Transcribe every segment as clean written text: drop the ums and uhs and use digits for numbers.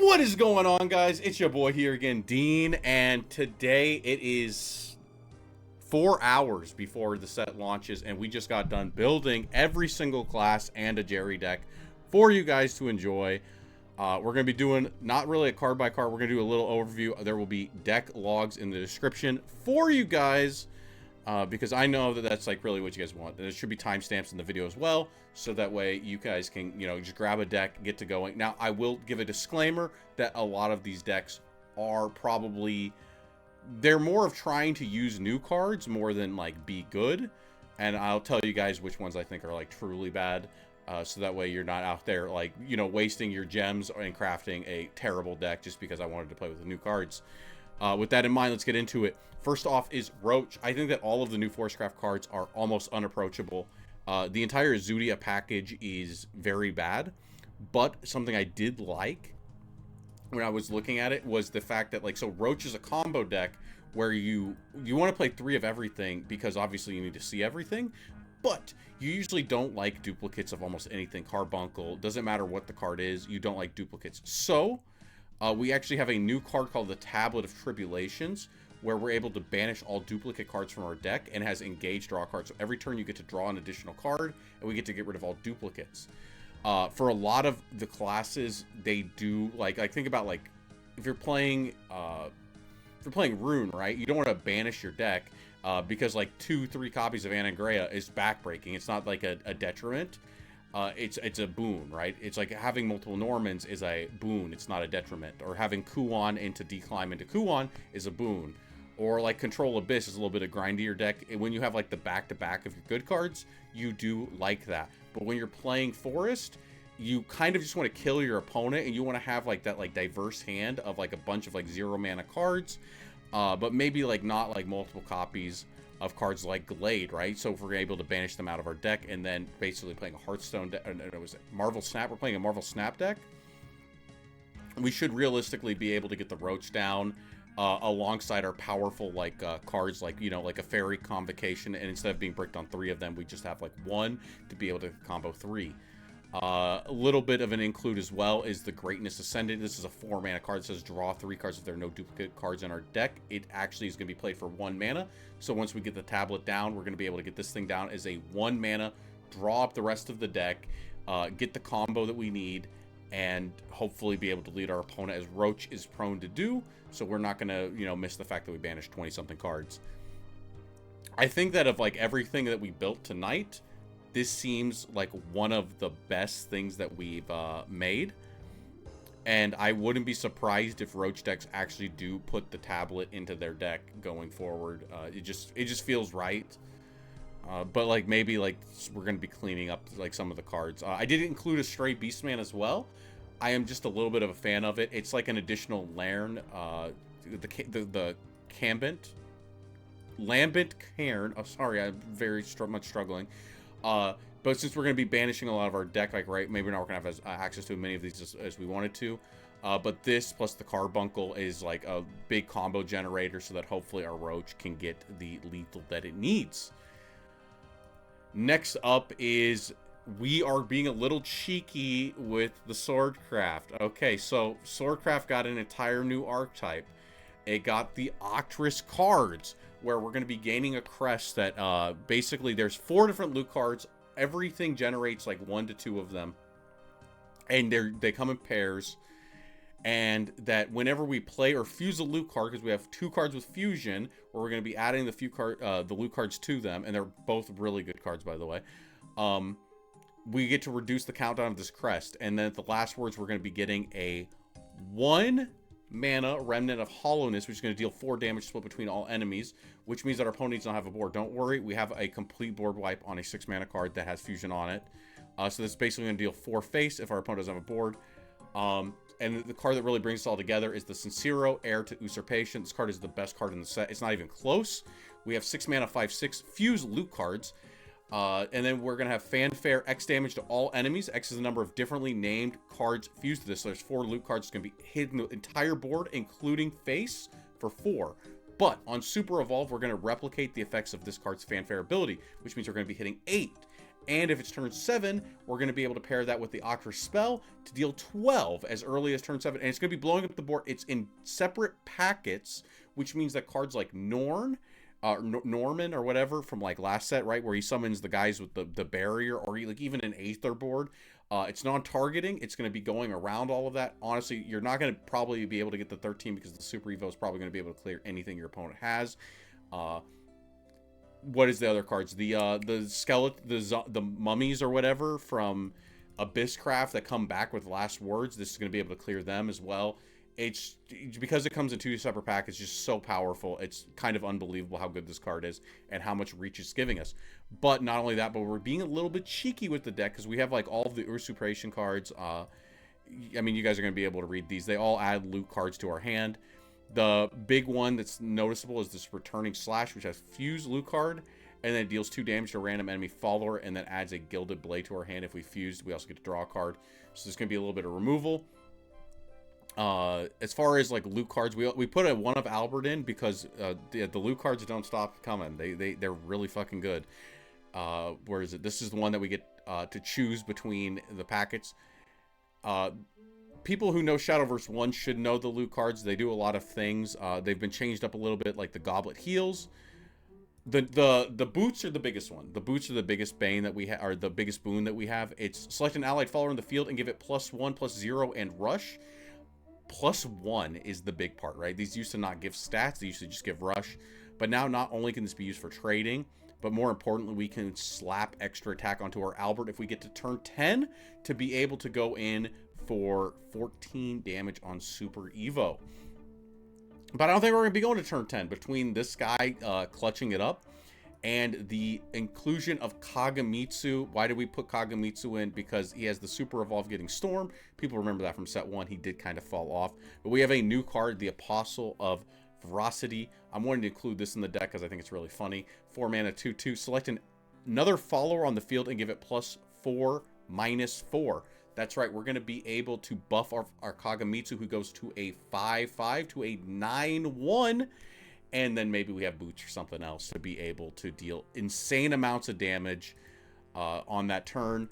What is going on, guys? It's your boy here again, Dean, and today it is 4 hours before the set launches, and we just got done building every single class and a Jerry deck for you guys to enjoy. We're going to be doing not really a card by card. We're going to do a little overview. There will be deck logs in the description for you guys, because I know that that's like really what you guys want. There should be timestamps in the video as well, so that way you guys can, you know, just grab a deck, get to going. Now, I will give a disclaimer that a lot of these decks are probably, they're more of trying to use new cards more than like be good. And I'll tell you guys which ones I think are like truly bad. So that way you're not out there like, you know, wasting your gems and crafting a terrible deck just because I wanted to play with the new cards. With that in mind, let's get into it. First off is Roach. I think that all of the new Swordcraft cards are almost unapproachable. The entire Zudia package is very bad, but something I did like when I was looking at it was the fact that, like, so Roach is a combo deck where you want to play 3 of everything because obviously you need to see everything, but you usually don't like duplicates of almost anything. Carbuncle, doesn't matter what the card is, you don't like duplicates. So we actually have a new card called the Tablet of Tribulations, where we're able to banish all duplicate cards from our deck, and has engaged draw cards. So every turn you get to draw an additional card, and we get to get rid of all duplicates. For a lot of the classes, they do like think about like if you're playing Rune, right? You don't want to banish your deck because like 2-3 copies of Anangrea is backbreaking. It's not like a detriment. It's a boon, right? It's like having multiple Normans is a boon. It's not a detriment. Or having Kuon into Declimb into Kuon is a boon. Or like Control Abyss is a little bit of grindier deck. And when you have like the back-to-back of your good cards, you do like that. But when you're playing Forest, you kind of just want to kill your opponent, and you want to have like that like diverse hand of like a bunch of like 0 mana cards, but maybe like not like multiple copies of cards like Glade, right? So if we're able to banish them out of our deck, and then basically playing a Hearthstone deck, it was Marvel Snap. We're playing a Marvel Snap deck. We should realistically be able to get the Roach down alongside our powerful like cards like, you know, like a Fairy Convocation, and instead of being bricked on 3 of them, we just have like 1 to be able to combo 3. A little bit of an include as well is the Greatness Ascendant. This is a 4 mana card that says draw 3 cards if there are no duplicate cards in our deck. It actually is going to be played for 1 mana. So once we get the tablet down, we're going to be able to get this thing down as a 1 mana, draw up the rest of the deck, get the combo that we need, and hopefully be able to lead our opponent, as Roach is prone to do. So we're not going to, you know, miss the fact that we banished 20-something cards. I think that of like everything that we built tonight, this seems like one of the best things that we've made. And I wouldn't be surprised if Roach decks actually do put the tablet into their deck going forward. It just feels right. But like maybe like we're going to be cleaning up like some of the cards. I did include a Stray Beastman as well. I am just a little bit of a fan of it. It's like an additional Lairn, the Cambent. Lambent Cairn. Oh, sorry, I'm very much struggling. But since we're going to be banishing a lot of our deck, like, right, maybe we're not going to have access to many of these as we wanted to. But this plus the Carbuncle is like a big combo generator, so that hopefully our Roach can get the lethal that it needs. Next up is we are being a little cheeky with the Swordcraft. Okay, so Swordcraft got an entire new archetype. It got the Octress cards, where we're going to be gaining a crest that basically there's 4 different loot cards. Everything generates like 1 to 2 of them, and they come in pairs. And that whenever we play or fuse a loot card, because we have 2 cards with fusion, where we're going to be adding the loot cards to them, and they're both really good cards, by the way. We get to reduce the countdown of this crest, and then at the last words, we're going to be getting a 1 mana Remnant of Hollowness, which is going to deal 4 damage split between all enemies, which means that our opponent needs not have a board. Don't worry, we have a complete board wipe on a 6 mana card that has fusion on it. So this is basically going to deal 4 face if our opponent doesn't have a board. And the card that really brings us all together is the Sincero, Heir to Usurpation. This card is the best card in the set. It's not even close. We have 6 mana, 5/6 fuse loot cards. And then we're going to have Fanfare, X damage to all enemies. X is the number of differently named cards fused to this. So there's 4 loot cards. It's going to be hidden the entire board, including face, for 4. But on Super Evolve, we're going to replicate the effects of this card's Fanfare ability, which means we're going to be hitting 8. And if it's turn 7, we're going to be able to pair that with the Octris spell to deal 12 as early as turn 7. And it's going to be blowing up the board. It's in separate packets, which means that cards like Norman or whatever from like last set, right, where he summons the guys with the barrier, or like even an Aether board, it's non-targeting. It's going to be going around all of that. Honestly, you're not going to probably be able to get the 13 because the Super Evo is probably going to be able to clear anything your opponent has. What is the other cards? The skeleton, the mummies or whatever from Abysscraft that come back with last words. This is going to be able to clear them as well. It's because it comes in 2 separate packs. It's just so powerful. It's kind of unbelievable how good this card is and how much reach it's giving us. But not only that, but we're being a little bit cheeky with the deck because we have like all of the usurpation cards. I mean, you guys are going to be able to read these. They all add loot cards to our hand. The big one that's noticeable is this Returning Slash, which has Fuse loot card, and then it deals 2 damage to a random enemy follower, and then adds a Gilded Blade to our hand. If we fused, we also get to draw a card. So there's going to be a little bit of removal. As far as like loot cards, we put a 1 of Albert in because the loot cards don't stop coming. They're really fucking good. Where is it? This is the one that we get to choose between the packets. People who know Shadowverse 1 should know the loot cards. They do a lot of things. They've been changed up a little bit, like the Goblet Heals. The boots are the biggest one. The boots are the biggest bane that we have, or the biggest boon that we have. It's select an allied follower in the field and give it +1/+0 and rush. +1 is the big part, right? These used to not give stats. They used to just give rush. But now not only can this be used for trading, but more importantly, we can slap extra attack onto our Albert if we get to turn 10 to be able to go in for 14 damage on Super Evo. But I don't think we're going to be going to turn 10 between this guy clutching it up and the inclusion of Kagamitsu. Why did we put Kagamitsu in? Because he has the Super Evolve getting Storm. People remember that from set 1. He did kind of fall off. But we have a new card, the Apostle of Veracity. I'm wanting to include this in the deck because I think it's really funny. 4 mana, 2/2. Select another follower on the field and give it +4/-4. That's right, we're going to be able to buff our Kagamitsu, who goes to a 5/5 to a 9/1. And then maybe we have boots or something else to be able to deal insane amounts of damage on that turn.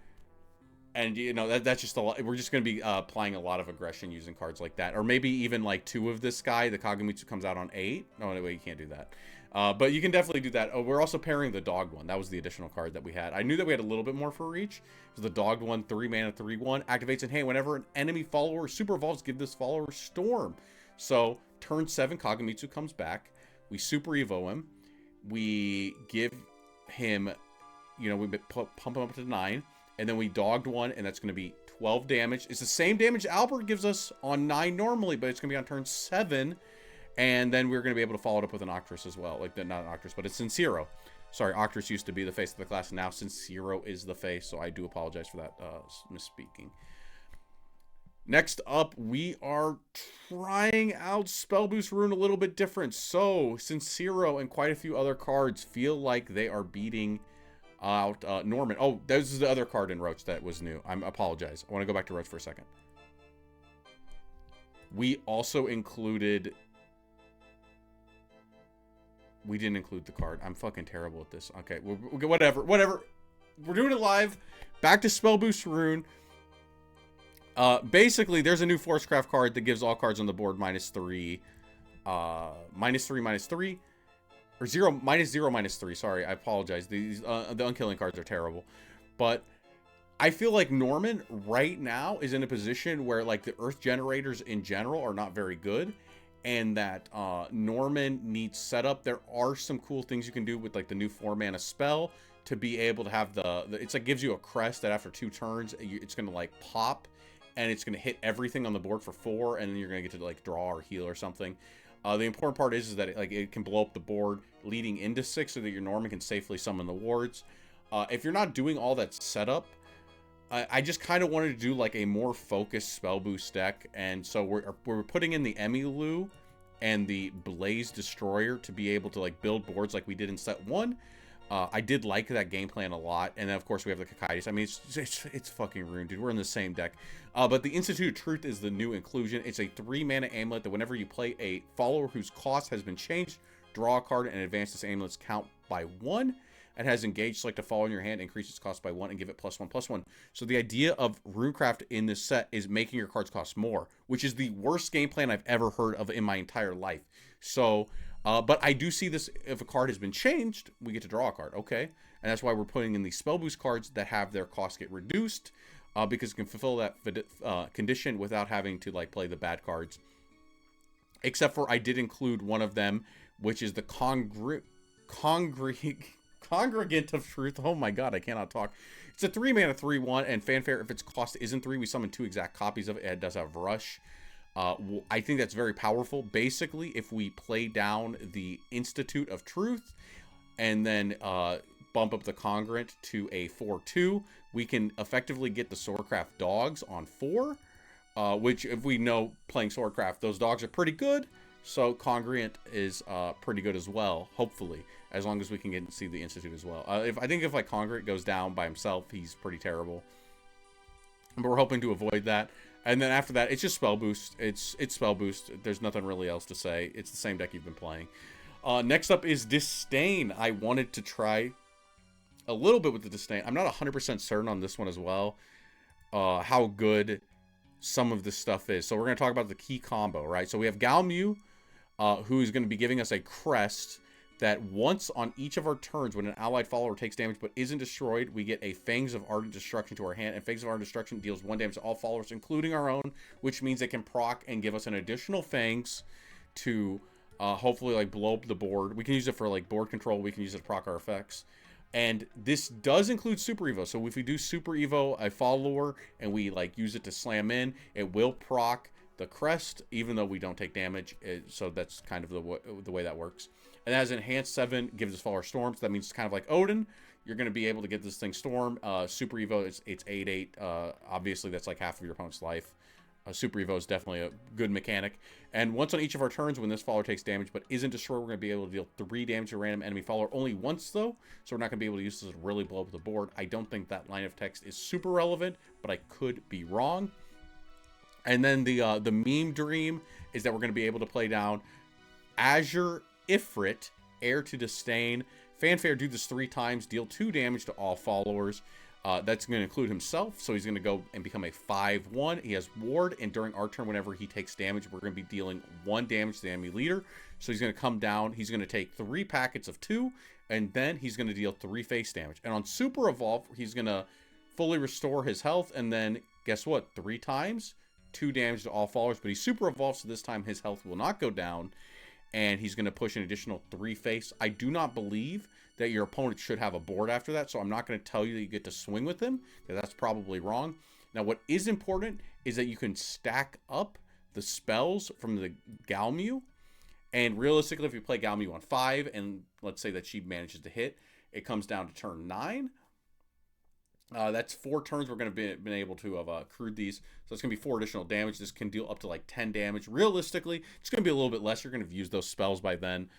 And, you know, that's just a lot. We're just going to be applying a lot of aggression using cards like that. Or maybe even like 2 of this guy. The Kagamitsu comes out on 8. No, anyway, you can't do that. But you can definitely do that. Oh, we're also pairing the dogged one. That was the additional card that we had. I knew that we had a little bit more for reach. So the dogged one, 3 mana, 3/1, activates in hand whenever an enemy follower super evolves, give this follower Storm. So turn 7, Kagamitsu comes back. We Super Evo him. We give him, you know, we pump him up to 9. And then we dogged 1, and that's going to be 12 damage. It's the same damage Albert gives us on 9 normally, but it's going to be on turn 7. And then we're going to be able to follow it up with an Octris as well. Like, not an Octris, but it's Seiryo. Sorry, Octris used to be the face of the class. Now Seiryo is the face, so I do apologize for that misspeaking. Next up, we are trying out Spell Boost Rune a little bit different. So, since Seiryo and quite a few other cards feel like they are beating out Norman. Oh, this is the other card in Roach that was new. I apologize. I want to go back to Roach for a second. We also included... We didn't include the card. I'm fucking terrible at this. Okay, whatever. We're doing it live. Back to Spell Boost Rune. Basically, there's a new Swordcraft card that gives all cards on the board -3. -3/-3. Or -0/-3. Sorry, I apologize. These the Unkilling cards are terrible. But I feel like Norman right now is in a position where like the Earth generators in general are not very good. And that Norman needs setup. There are some cool things you can do with like the new 4 mana spell to be able to have it's like gives you a crest that after 2 turns it's gonna like pop and it's gonna hit everything on the board for 4, and then you're gonna get to like draw or heal or something. The important part is that it can blow up the board leading into 6 so that your Norman can safely summon the wards. If you're not doing all that setup, I just kind of wanted to do like a more focused spell boost deck, and so we're putting in the Emilu and the Blaze Destroyer to be able to like build boards like we did in set 1. I did like that game plan a lot, and then of course we have the Kakaitis. I mean, it's fucking Rune, dude. We're in the same deck. But the Institute of Truth is the new inclusion. It's a 3 mana amulet that whenever you play a follower whose cost has been changed, draw a card and advance this amulet's count by 1. and has engaged. Select a follower in your hand, increase its cost by 1, and give it +1/+1. So the idea of Runecraft in this set is making your cards cost more, which is the worst game plan I've ever heard of in my entire life. So, but I do see this, if a card has been changed, we get to draw a card, okay? And that's why we're putting in these spell boost cards that have their cost get reduced, because it can fulfill that condition without having to like play the bad cards. Except for I did include one of them, which is the Congregant of Truth. Oh my god, I cannot talk. It's a 3-mana 3/1, and Fanfare, if its cost isn't 3, we summon 2 exact copies of it. It does have Rush. I think that's very powerful. Basically, if we play down the Institute of Truth and then bump up the Congregant to a 4/2, we can effectively get the Swordcraft dogs on 4, which, if we know playing Swordcraft, those dogs are pretty good. So Congregant is pretty good as well, hopefully, as long as we can get to see the Institute as well. I think if like Congregant goes down by himself, he's pretty terrible. But we're hoping to avoid that. And then after that, it's just spell boost. It's spell boost. There's nothing really else to say. It's the same deck you've been playing. Next up is Disdain. I wanted to try a little bit with the Disdain. I'm not 100% certain on this one as well, how good some of this stuff is. So we're going to talk about the key combo, right? So we have Galmu, who's going to be giving us a crest that once on each of our turns, when an allied follower takes damage but isn't destroyed, we get a Fangs of Ardent Destruction to our hand, and Fangs of Ardent Destruction deals 1 damage to all followers, including our own, which means it can proc and give us an additional Fangs to hopefully like blow up the board. We can use it for like board control. We can use it to proc our effects. And this does include Super Evo. So if we do Super Evo a follower and we like use it to slam in, it will proc the crest, even though we don't take damage. So that's kind of the way that works. And as Enhanced 7 gives us follower storms. That means it's kind of like Odin. You're going to be able to get this thing storm. Super Evo, it's 8/8. Obviously, that's like half of your opponent's life. Super Evo is definitely a good mechanic. And once on each of our turns, when this follower takes damage but isn't destroyed, we're going to be able to deal 3 damage to a random enemy follower only once, though. So we're not going to be able to use this to really blow up the board. I don't think that line of text is super relevant, but I could be wrong. And then the meme dream is that we're going to be able to play down Azure Ifrit, Heir to Disdain. Fanfare, do this 3 times, deal 2 damage to all followers. That's going to include himself, so he's going to go and become a 5/1. He has Ward, and during our turn, whenever he takes damage, we're going to be dealing 1 damage to the enemy leader. So he's going to come down, he's going to take 3 packets of 2, and then he's going to deal 3 face damage. And on Super Evolve, he's going to fully restore his health, and then, guess what, 3 times, 2 damage to all followers. But he Super Evolves, so this time his health will not go down, and he's going to push an additional 3 face. I do not believe that your opponent should have a board after that, so I'm not going to tell you that you get to swing with him, because that's probably wrong. Now, what is important is that you can stack up the spells from the Galmu, and realistically, if you play Galmu on 5, and let's say that she manages to hit, it comes down to turn 9. That's 4 turns we're going to been able to have accrued these. So it's going to be 4 additional damage. This can deal up to like 10 damage. Realistically, it's going to be a little bit less. You're going to have used those spells by then.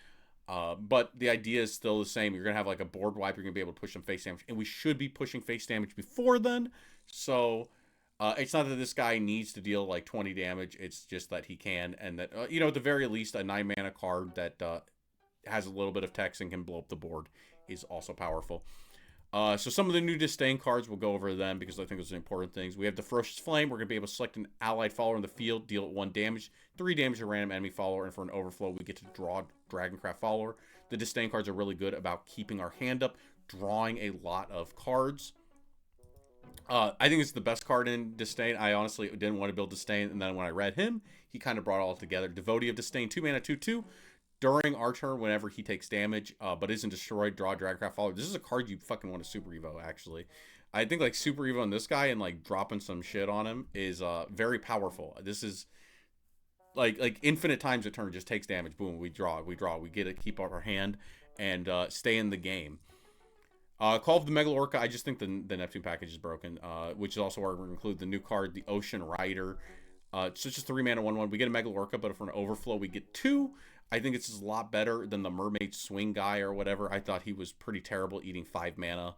But the idea is still the same. You're going to have like a board wipe. You're going to be able to push some face damage. And we should be pushing face damage before then. So it's not that this guy needs to deal like 20 damage. It's just that he can. And that, you know, at the very least, a 9-mana card that has a little bit of text and can blow up the board is also powerful. So some of the new Disdain cards, we'll go over them because I think those are important things. We have the Ferocious Flame. We're going to be able to select an allied follower in the field, deal 1 damage, 3 damage to a random enemy follower, and for an overflow, we get to draw Dragoncraft follower. The Disdain cards are really good about keeping our hand up, drawing a lot of cards. I think it's the best card in Disdain. I honestly didn't want to build Disdain, and then when I read him, he kind of brought it all together. Devotee of Disdain, 2-mana, 2/2. During our turn, whenever he takes damage, but isn't destroyed, draw Dragoncraft follower. This is a card you fucking want to Super Evo, actually. I think like Super Evo on this guy and like dropping some shit on him is very powerful. This is like infinite times a turn, just takes damage. Boom, we draw. We get to keep up our hand and stay in the game. Call of the Megalorca, I just think the Neptune package is broken, which is also where we're going to include the new card, the Ocean Rider. It's just 3-mana 1/1. We get a Megalorca, but for an overflow, we get 2. I think it's a lot better than the Mermaid Swing guy or whatever. I thought he was pretty terrible eating 5 mana.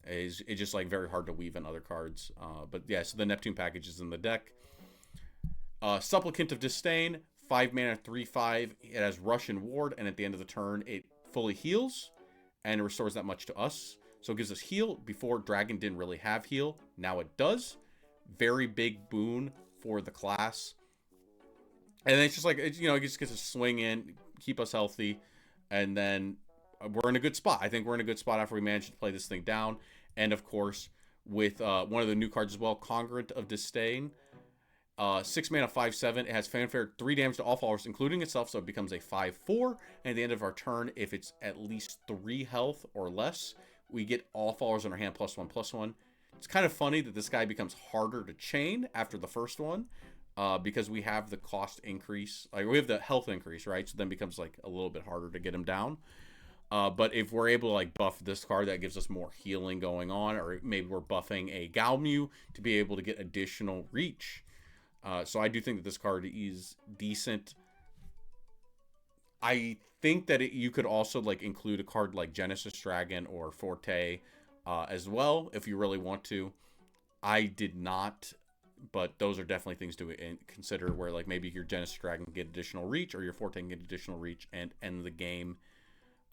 It's just like very hard to weave in other cards. But yeah, so the Neptune package is in the deck. Supplicant of Disdain, 5 mana, 3/5. It has Rush and Ward, and at the end of the turn, it fully heals. and it restores that much to us. So it gives us heal. Before, Dragon didn't really have heal. Now it does. Very big boon for the class. And then it's just like, it just gets to swing in, keep us healthy, and then we're in a good spot. I think we're in a good spot after we manage to play this thing down. And of course, with one of the new cards as well, Congruent of Disdain. 6 mana, 5/7. It has Fanfare, 3 damage to all followers, including itself, so it becomes a 5/4. And at the end of our turn, if it's at least 3 health or less, we get all followers in our hand +1/+1. It's kind of funny that this guy becomes harder to chain after the first one. Because we have the cost increase, like we have the health increase, right? So then it becomes like a little bit harder to get him down. But if we're able to like buff this card, that gives us more healing going on, or maybe we're buffing a Galmu to be able to get additional reach. So I do think that this card is decent. I think that you could also like include a card like Genesis Dragon or Forte as well if you really want to. I did not. But those are definitely things to consider where, like, maybe your Genesis Dragon can get additional reach or your Forte can get additional reach and end the game.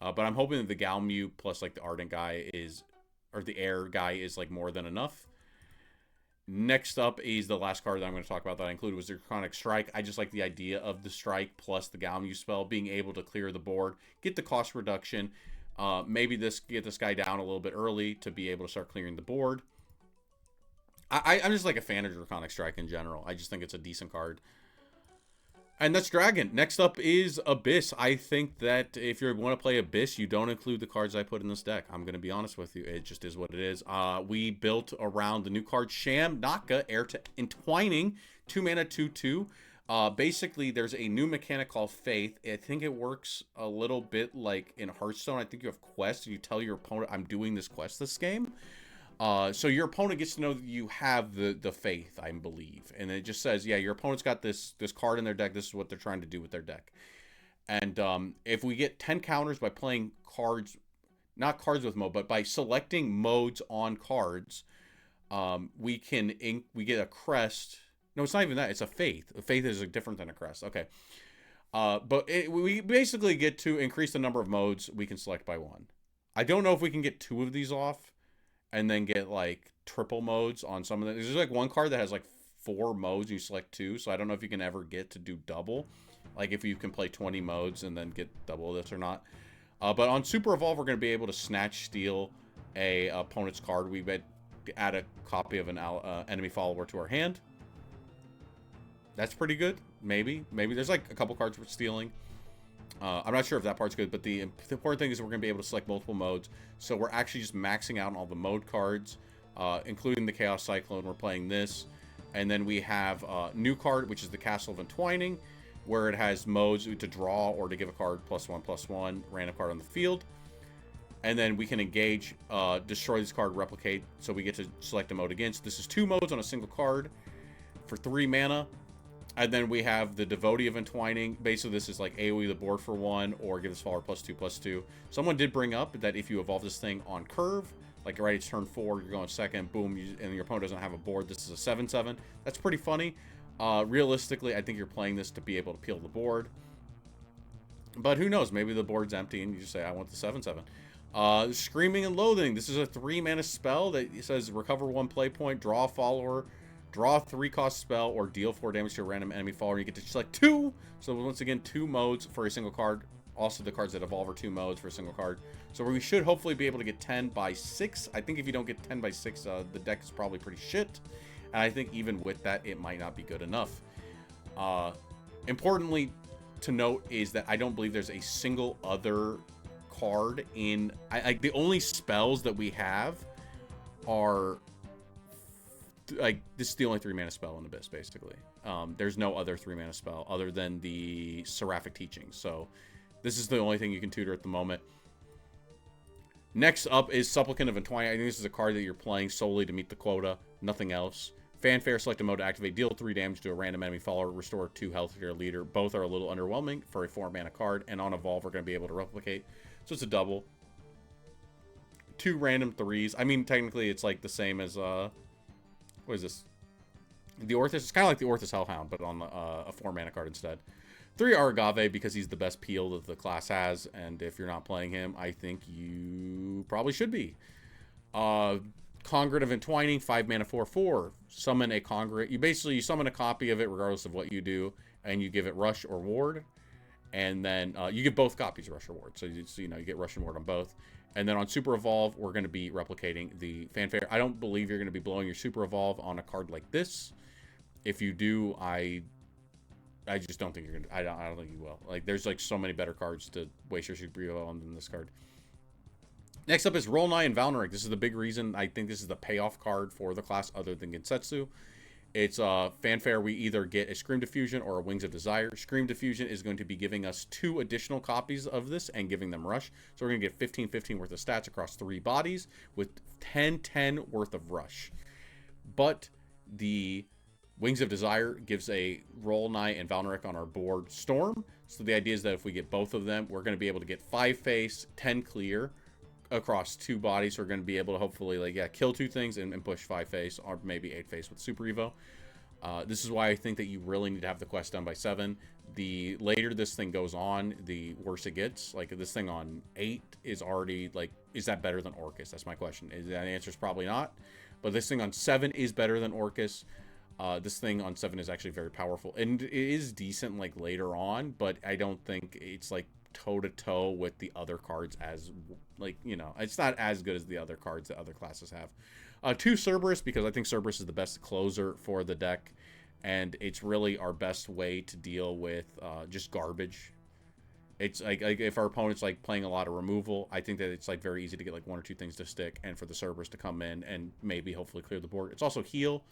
But I'm hoping that the Galmu plus, like, the Ardent guy is, or the Heir guy is, like, more than enough. Next up is the last card that I'm going to talk about that I included was the Draconic Strike. I just like the idea of the Strike plus the Galmu spell being able to clear the board, get the cost reduction. Maybe get this guy down a little bit early to be able to start clearing the board. I'm just like a fan of Draconic Strike in general. I just think it's a decent card. And that's Dragon. Next up is Abyss. I think that if you want to play Abyss, you don't include the cards I put in this deck. I'm going to be honest with you. It just is what it is. We built around the new card Sham, Naka, Heir to Entwining, 2 mana, 2/2. Basically, there's a new mechanic called Faith. I think it works a little bit like in Hearthstone. I think you have quests. You tell your opponent, I'm doing this quest this game. So your opponent gets to know that you have the faith, I believe. And it just says, yeah, your opponent's got this card in their deck. This is what they're trying to do with their deck. And if we get 10 counters by playing cards, not cards with mode, but by selecting modes on cards, we get a crest. No, it's not even that. It's a faith. A faith is different than a crest. Okay. But we basically get to increase the number of modes we can select by 1. I don't know if we can get 2 of these off and then get like triple modes on some of them. There's like one card that has like 4 modes, you select 2, so I don't know if you can ever get to do double, like if you can play 20 modes and then get double this or not. But on Super Evolve, we're going to be able to snatch steal a opponent's card. We add a copy of an enemy follower to our hand. That's pretty good. Maybe there's like a couple cards we're stealing. I'm not sure if that part's good, but the important thing is we're going to be able to select multiple modes. So we're actually just maxing out on all the mode cards, including the Chaos Cyclone. We're playing this. And then we have a new card, which is the Castle of Entwining, where it has modes to draw or to give a card +1/+1, random card on the field. And then we can engage, destroy this card, replicate, so we get to select a mode again. So this is 2 modes on a single card for 3 mana. And then we have the Devotee of Entwining. Basically, this is like AoE the board for 1, or give this follower +2/+2. Someone did bring up that if you evolve this thing on curve, like right, it's turn 4, you're going second, boom, and your opponent doesn't have a board. This is a 7/7. That's pretty funny. Realistically, I think you're playing this to be able to peel the board. But who knows? Maybe the board's empty and you just say, I want the 7/7. Screaming and Loathing. This is a 3 mana spell that says recover 1 play point, draw a follower, draw a 3-cost spell, or deal 4 damage to a random enemy follower. You get to select 2. So once again, 2 modes for a single card. Also, the cards that evolve are 2 modes for a single card. So we should hopefully be able to get 10 by 6. I think if you don't get 10 by 6, the deck is probably pretty shit. And I think even with that, it might not be good enough. Importantly to note is that I don't believe there's a single other card in... the only spells that we have are... like, this is the only 3 mana spell in Abyss, basically. There's no other 3 mana spell other than the Seraphic Teachings. So this is the only thing you can tutor at the moment. Next up is Supplicant of Entwining. I think this is a card that you're playing solely to meet the quota, nothing else. Fanfare, select a mode to activate, deal 3 damage to a random enemy follower, restore 2 health to your leader. Both are a little underwhelming for a 4 mana card, and on Evolve, we're going to be able to replicate. So it's a double. 2 random 3s. I mean, technically, it's like the same as, what is this? The Orthus is kind of like the Orthus Hellhound, but on a 4-mana card instead. 3 Aragave because he's the best peel that the class has, and if you're not playing him, I think you probably should be. Congregate of Entwining, 5 mana 4/4. Summon a Congregate. You summon a copy of it regardless of what you do, and you give it Rush or Ward. And then you get both copies of Rush or Ward. So you get Rush and Ward on both. And then on Super Evolve, we're going to be replicating the Fanfare. I don't believe you're going to be blowing your Super Evolve on a card like this. If you do, I just don't think you're going to. I don't think you will. Like, there's like so many better cards to waste your Super Evolve on than this card. Next up is Roll9 and Valnoric. This is the big reason I think this is the payoff card for the class other than Gensetsu. It's Fanfare. We either get a Scream Diffusion or a Wings of Desire. Scream Diffusion is going to be giving us 2 additional copies of this and giving them Rush. So we're going to get 15/15 worth of stats across 3 bodies with 10/10 worth of Rush. But the Wings of Desire gives a Roll9 and Valnoric on our board Storm. So the idea is that if we get both of them, we're going to be able to get 5 face, 10 clear across 2 bodies. We're going to be able to hopefully kill 2 things and push 5 face or maybe 8 face with Super Evo. This is why I think that you really need to have the quest done by 7. The later this thing goes on, the worse it gets. Like, this thing on 8 is already is that better than Orcus? That's my question. The answer is probably not. But this thing on 7 is better than Orcus. This thing on 7 is actually very powerful, and it is decent later on, but I don't think it's toe-to-toe with the other cards as it's not as good as the other cards that other classes have. 2 Cerberus, because I think Cerberus is the best closer for the deck, and it's really our best way to deal with just garbage. It's like if our opponent's playing a lot of removal, I think that it's very easy to get 1 or 2 things to stick, and for the Cerberus to come in and maybe hopefully clear the board. It's also heal.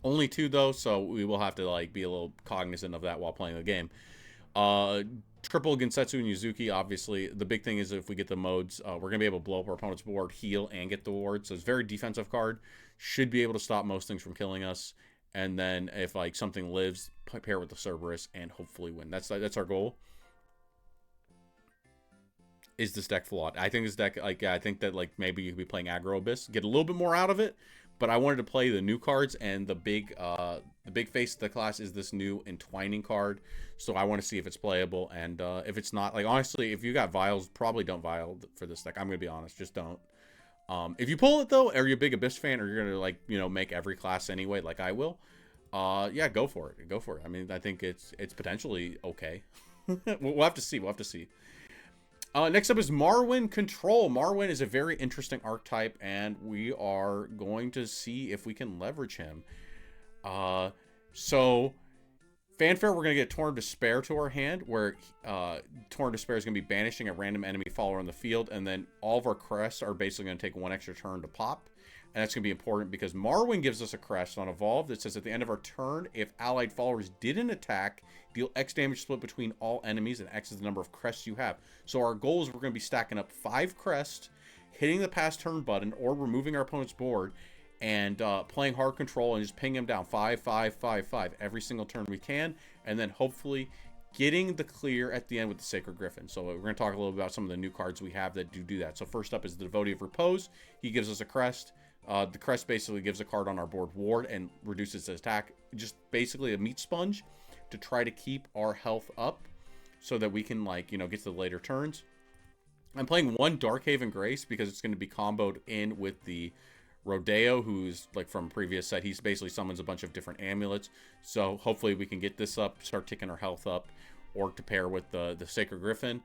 Only 2 though, so we will have to be a little cognizant of that while playing the game. Triple Gensetsu and Yuzuki, obviously. The big thing is if we get the modes, we're going to be able to blow up our opponent's board, heal, and get the ward. So it's a very defensive card. Should be able to stop most things from killing us. And then if something lives, pair with the Cerberus and hopefully win. That's our goal. Is this deck flawed? I think this deck, I think that maybe you could be playing Aggro Abyss, get a little bit more out of it. But I wanted to play the new cards, and the big face of the class is this new Entwining card. So I want to see if it's playable, and if it's not, honestly, if you got Vials, probably don't Vial for this deck. I'm gonna be honest, just don't. If you pull it though, are you a big Abyss fan, or you're gonna make every class anyway, like I will? Yeah, go for it. Go for it. I mean, I think it's potentially okay. We'll have to see. We'll have to see. Next up is Marwyn Control. Marwyn is a very interesting archetype, and we are going to see if we can leverage him. So, Fanfare, we're going to get Torn Despair to our hand, where Torn Despair is going to be banishing a random enemy follower on the field, and then all of our crests are basically going to take 1 extra turn to pop. And that's going to be important because Marwyn gives us a crest on Evolve that says at the end of our turn, if allied followers didn't attack, deal X damage split between all enemies, and X is the number of crests you have. So our goal is we're going to be stacking up 5 crests, hitting the pass turn button, or removing our opponent's board, and playing hard control and just ping him down 5, 5, 5, 5 every single turn we can, and then hopefully getting the clear at the end with the Sacred Griffin. So we're going to talk a little bit about some of the new cards we have that do that. So first up is the Devotee of Repose. He gives us a crest. The crest basically gives a card on our board ward and reduces its attack. Just basically a meat sponge to try to keep our health up so that we can get to the later turns. I'm playing 1 Darkhaven Grace because it's going to be comboed in with the Rodeo, who's from previous set. He's basically summons a bunch of different amulets. So hopefully we can get this up, start ticking our health up, or to pair with the Sacred Griffin.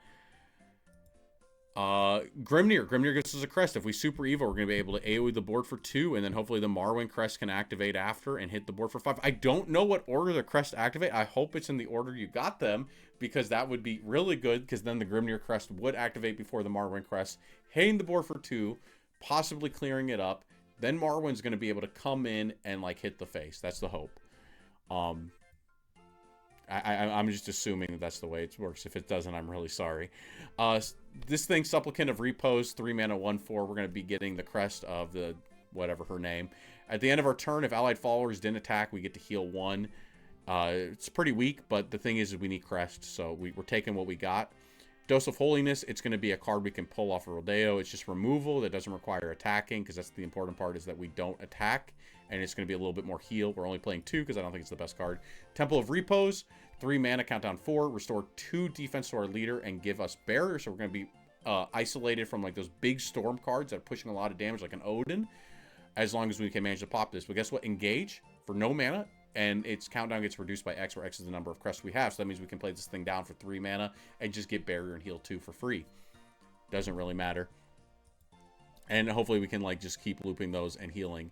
Grimnir gives us a crest. If we Super Evo, we're going to be able to AoE the board for 2, and then hopefully the Marwyn crest can activate after and hit the board for 5. I don't know what order the crest activate. I hope it's in the order you got them, because that would be really good, because then the Grimnir crest would activate before the Marwyn crest, hitting the board for 2, possibly clearing it up. Then Marwyn's going to be able to come in and hit the face. That's the hope. I'm just assuming that that's the way it works. If it doesn't, I'm really sorry. This thing, Supplicant of Repose, 3 mana, 1/4. We're going to be getting the crest of the whatever her name. At the end of our turn, if allied followers didn't attack, we get to heal 1. It's pretty weak, but the thing is we need crest, so we're taking what we got. Dose of Holiness, it's going to be a card we can pull off a Rodeo. It's just removal that doesn't require attacking, because that's the important part, is that we don't attack. And it's going to be a little bit more heal. We're only playing 2 because I don't think it's the best card. Temple of Repose, 3 mana, countdown 4. Restore 2 defense to our leader and give us barrier. So we're going to be isolated from like those big storm cards that are pushing a lot of damage, like an Odin, as long as we can manage to pop this. But guess what? Engage for no mana, and its countdown gets reduced by X, where X is the number of crests we have. So that means we can play this thing down for 3 mana and just get barrier and heal 2 for free. Doesn't really matter. And hopefully we can like just keep looping those and healing.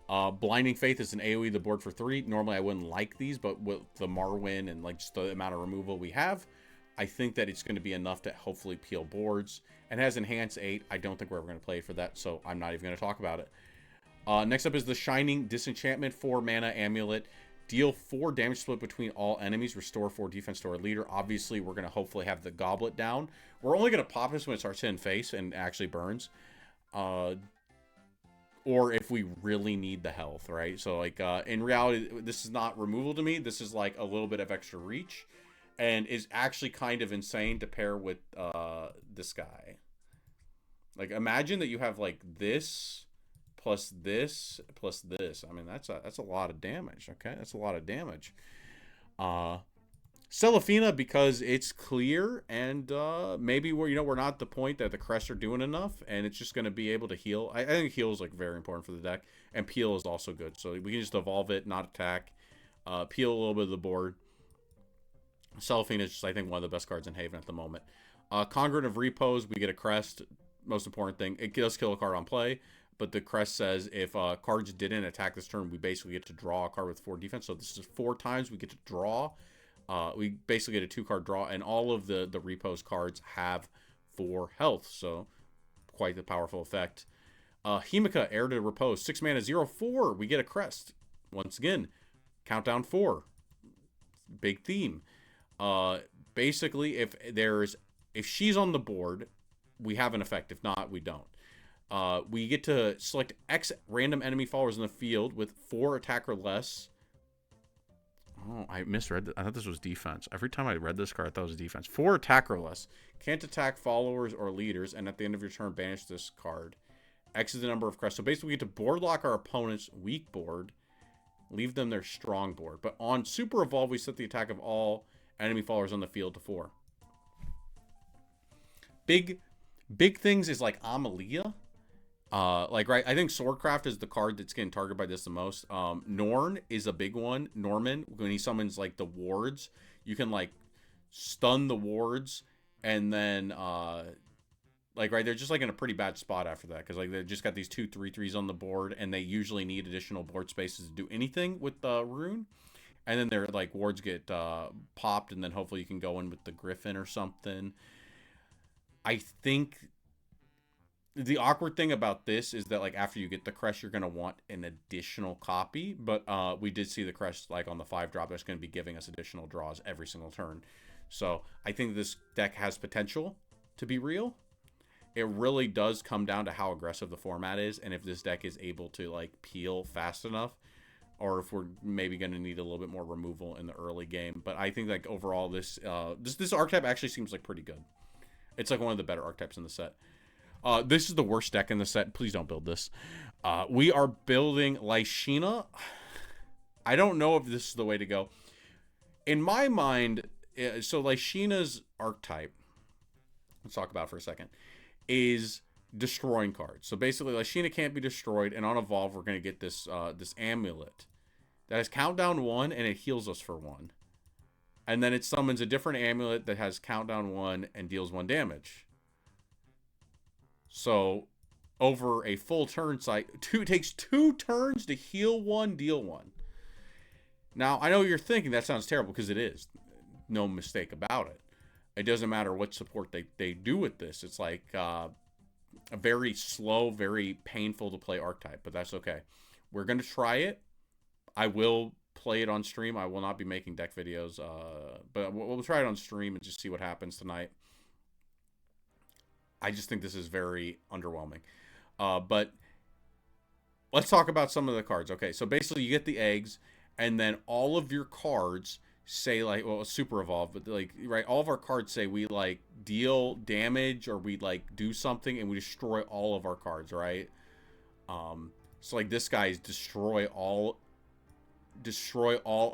Blinding Faith is an AoE the board for 3. Normally I wouldn't like these, but with the Marwyn and like just the amount of removal we have, I think that it's going to be enough to hopefully peel boards. And has Enhance 8. I don't think we're ever going to play for that, so I'm not even going to talk about it. Next up is the Shining Disenchantment, 4 mana amulet. Deal 4 damage split between all enemies. Restore 4 defense to our leader. Obviously, we're going to hopefully have the goblet down. We're only going to pop this when it starts hitting face and actually burns. Or if we really need the health, right? So, like, in reality, this is not removal to me. This is, like, a little bit of extra reach. And is actually kind of insane to pair with this guy. Like, imagine that you have, like, this plus this plus this. I mean, that's a lot of damage, okay? That's a lot of damage. Celafina, because it's clear, and maybe we're not at the point that the crests are doing enough, and it's just going to be able to heal. I think heal is, like, very important for the deck, and peel is also good. So we can just evolve it, not attack, peel a little bit of the board. Celafina is just, I think, one of the best cards in Haven at the moment. Congruent of Repose, we get a crest. Most important thing, it does kill a card on play, but the crest says if cards didn't attack this turn, we basically get to draw a card with 4 defense. So this is 4 times we get to draw. We basically get a 2-card draw, and all of the Repose cards have 4 health, so quite the powerful effect. Himika, Heir to Repose, 6 mana, 0/4. We get a crest. Once again, countdown 4. Big theme. Basically, if she's on the board, we have an effect. If not, we don't. We get to select X random enemy followers in the field with 4 attack or less. Oh, I misread. I thought this was defense. Every time I read this card, I thought it was defense. 4 attack or less. Can't attack followers or leaders, and at the end of your turn, banish this card. X is the number of crests. So basically, we get to board lock our opponent's weak board, leave them their strong board. But on Super Evolve, we set the attack of all enemy followers on the field to 4. Big things is like Amalia. Right, I think Swordcraft is the card that's getting targeted by this the most. Norn is a big one. Norman, when he summons like the wards, you can like stun the wards, and then right, they're just like in a pretty bad spot after that, because like they've just got these 2 3/3s on the board, and they usually need additional board spaces to do anything with the rune. And then their like wards get popped, and then hopefully you can go in with the Griffin or something. I think the awkward thing about this is that, like, after you get the crest, you're going to want an additional copy. But we did see the crest, like, on the 5-drop. That's going to be giving us additional draws every single turn. So I think this deck has potential to be real. It really does come down to how aggressive the format is, and if this deck is able to, like, peel fast enough, or if we're maybe going to need a little bit more removal in the early game. But I think, like, overall, this archetype actually seems, like, pretty good. It's, like, one of the better archetypes in the set. This is the worst deck in the set. Please don't build this. We are building Lysina. I don't know if this is the way to go. In my mind, so Lysina's archetype, let's talk about it for a second, is destroying cards. So basically, Lysina can't be destroyed, and on Evolve, we're going to get this this amulet that has countdown 1, and it heals us for 1. And then it summons a different amulet that has countdown 1 and deals 1 damage. So, over a full turn cycle, it takes 2 turns to heal 1, deal 1. Now, I know you're thinking that sounds terrible, because it is. No mistake about it. It doesn't matter what support they do with this. It's like a very slow, very painful to play archetype, but that's okay. We're going to try it. I will play it on stream. I will not be making deck videos, but we'll try it on stream and just see what happens tonight. I just think this is very underwhelming. But let's talk about some of the cards. Okay, so basically you get the eggs, and then all of your cards say like, well, super evolved, but like, right, all of our cards say we like deal damage or we like do something and we destroy all of our cards, right? So like this guy is destroy all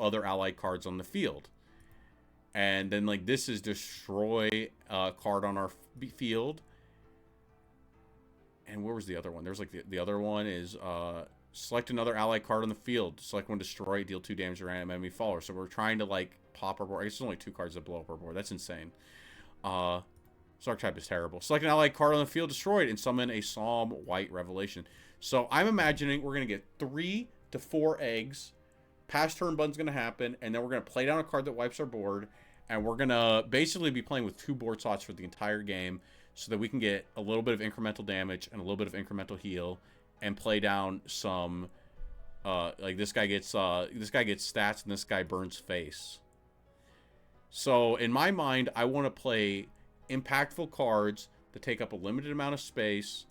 other allied cards on the field. And then like this is destroy a card on our field. And where was the other one? There's like the other one is select another allied card on the field. Select one, destroy, deal 2 damage to random enemy follower. So we're trying to like pop our board. I guess there's only 2 cards that blow up our board. That's insane. This archetype is terrible. Select an allied card on the field, destroyed, and summon a Psalm White Revelation. So I'm imagining we're gonna get 3 to 4 eggs. Pass turn button's gonna happen, and then we're gonna play down a card that wipes our board, and we're gonna basically be playing with 2 board slots for the entire game, so that we can get a little bit of incremental damage and a little bit of incremental heal, and play down some. Like this guy gets stats, and this guy burns face. So in my mind, I want to play impactful cards that take up a limited amount of space.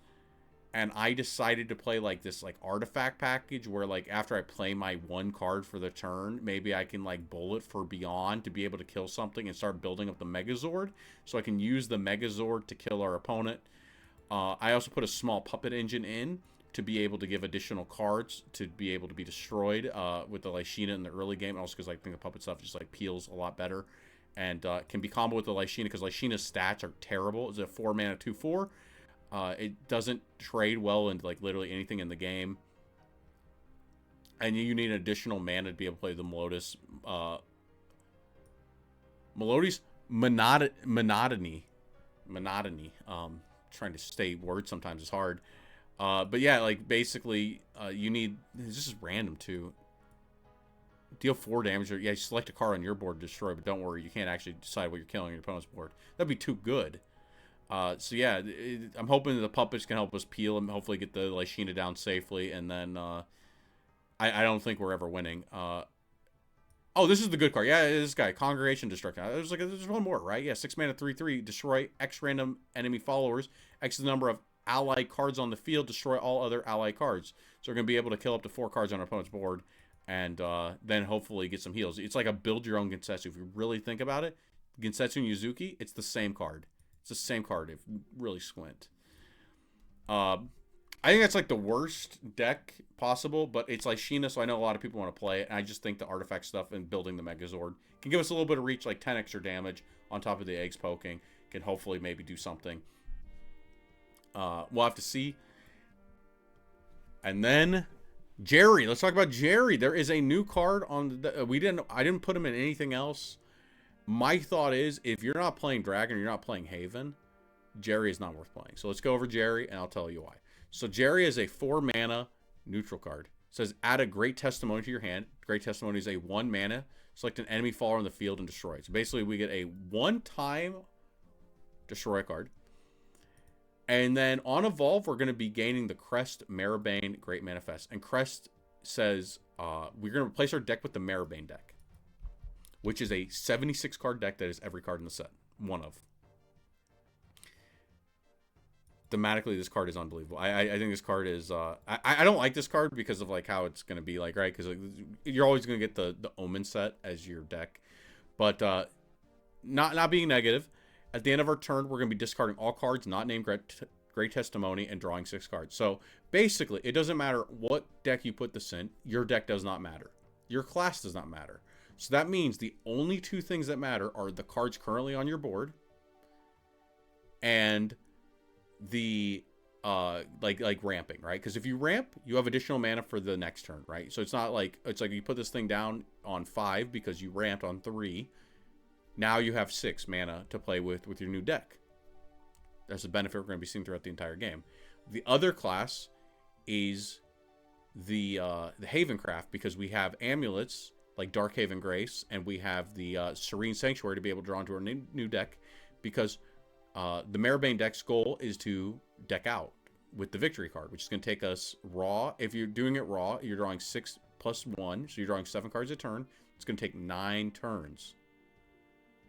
And I decided to play like this like artifact package where like after I play my 1 card for the turn, maybe I can like bullet for beyond to be able to kill something and start building up the Megazord. So I can use the Megazord to kill our opponent. I also put a small puppet engine in to be able to give additional cards to be able to be destroyed with the Lysina in the early game. Also because I think the puppet stuff just like peels a lot better. And can be comboed with the Lysina because Lysina's stats are terrible. It's a 4 mana 2/4. It doesn't trade well into like literally anything in the game. And you need an additional mana to be able to play the Melodious Monotony. Trying to say words sometimes is hard. But yeah, like basically you need, this is random too. Deal 4 damage, or yeah, select a card on your board to destroy, but don't worry, you can't actually decide what you're killing on your opponent's board. That'd be too good. So yeah, I'm hoping that the puppets can help us peel and hopefully get the Lysina down safely, and then I don't think we're ever winning. Oh, this is the good card. Yeah, this guy, Congregation Destruction. There's one more, right? Yeah, 6 mana 3/3, destroy X random enemy followers. X is the number of allied cards on the field, destroy all other allied cards. So we're going to be able to kill up to 4 cards on our opponent's board, and then hopefully get some heals. It's like a build your own Gensetsu. If you really think about it, Gensetsu and Yuzuki, it's the same card. It's the same card if you really squint. I think that's like the worst deck possible, but it's like Sheena, so I know a lot of people want to play it, and I just think the artifact stuff and building the Megazord can give us a little bit of reach, like 10 extra damage on top of the eggs poking. Can hopefully maybe do something. We'll have to see. And then Jerry. Let's talk about Jerry. There is a new card on the... I didn't put him in anything else. My thought is, if you're not playing Dragon, or you're not playing Haven, Jerry is not worth playing. So let's go over Jerry, and I'll tell you why. So Jerry is a 4 mana neutral card. It says, add a Great Testimony to your hand. Great Testimony is a 1 mana. Select an enemy follower on the field and destroy it. So basically, we get a 1-time destroy a card. And then on Evolve, we're going to be gaining the Crest Maribane Great Manifest. And Crest says, we're going to replace our deck with the Maribane deck, which is a 76 card deck that is every card in the set. One of. Thematically, this card is unbelievable. I think this card is... I don't like this card because of like how it's going to be like, right? Because like, you're always going to get the Omen set as your deck. But not being negative, at the end of our turn, we're going to be discarding all cards not named Great Testimony and drawing 6 cards. So basically, it doesn't matter what deck you put this in. Your deck does not matter. Your class does not matter. So that means the only 2 things that matter are the cards currently on your board and the like ramping, right? Because if you ramp, you have additional mana for the next turn, right? So it's not like you put this thing down on 5 because you ramped on 3. Now you have 6 mana to play with your new deck. That's a benefit we're going to be seeing throughout the entire game. The other class is the Havencraft, because we have amulets like Darkhaven Grace, and we have the Serene Sanctuary to be able to draw into our new deck, because the Maribane deck's goal is to deck out with the Victory card, which is going to take us raw. If you're doing it raw, you're drawing 6 plus 1, so you're drawing 7 cards a turn. It's going to take 9 turns.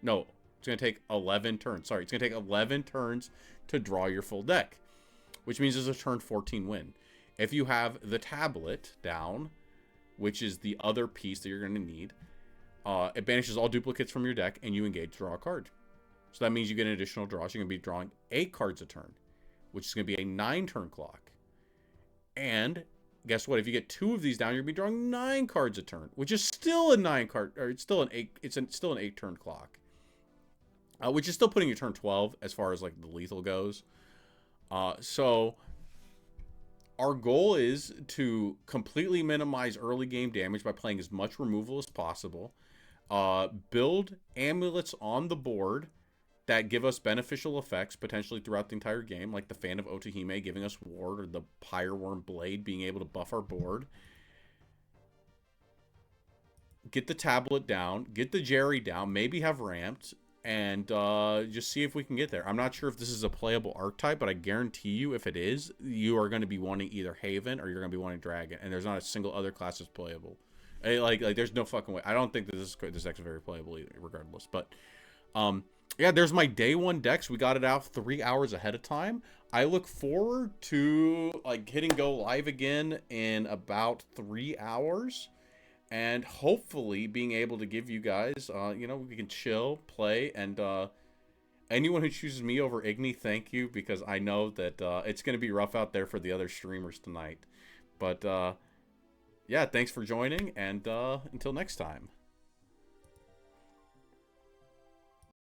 No, it's going to take 11 turns. Sorry, it's going to take 11 turns to draw your full deck, which means it's a turn 14 win. If you have the tablet down, which is the other piece that you're going to need, It banishes all duplicates from your deck, and you engage, draw a card. So that means you get an additional draw. So you're going to be drawing 8 cards a turn, which is going to be a 9-turn clock. And guess what? If you get 2 of these down, you're going to be drawing 9 cards a turn, which is still a 9-card, or it's still an 8. It's still an 8-turn clock, which is still putting you turn 12 as far as like the lethal goes. So our goal is to completely minimize early game damage by playing as much removal as possible. Build amulets on the board that give us beneficial effects potentially throughout the entire game, like the Fan of Otohime giving us ward, or the Pyreworm Blade being able to buff our board. Get the tablet down, get the Jerry down, maybe have ramped, and just see if we can get there. I'm not sure if this is a playable archetype, but I guarantee you if it is, you are going to be wanting either Haven or you're going to be wanting Dragon, and there's not a single other class that's playable. Like there's no fucking way. I don't think that this deck's very playable either, regardless, but yeah, there's my day 1 decks. We got it out 3 hours ahead of time. I look forward to like hitting go live again in about 3 hours, and hopefully being able to give you guys, you know, we can chill, play, and anyone who chooses me over Igni, thank you, because I know that it's going to be rough out there for the other streamers tonight. But yeah, thanks for joining, and until next time.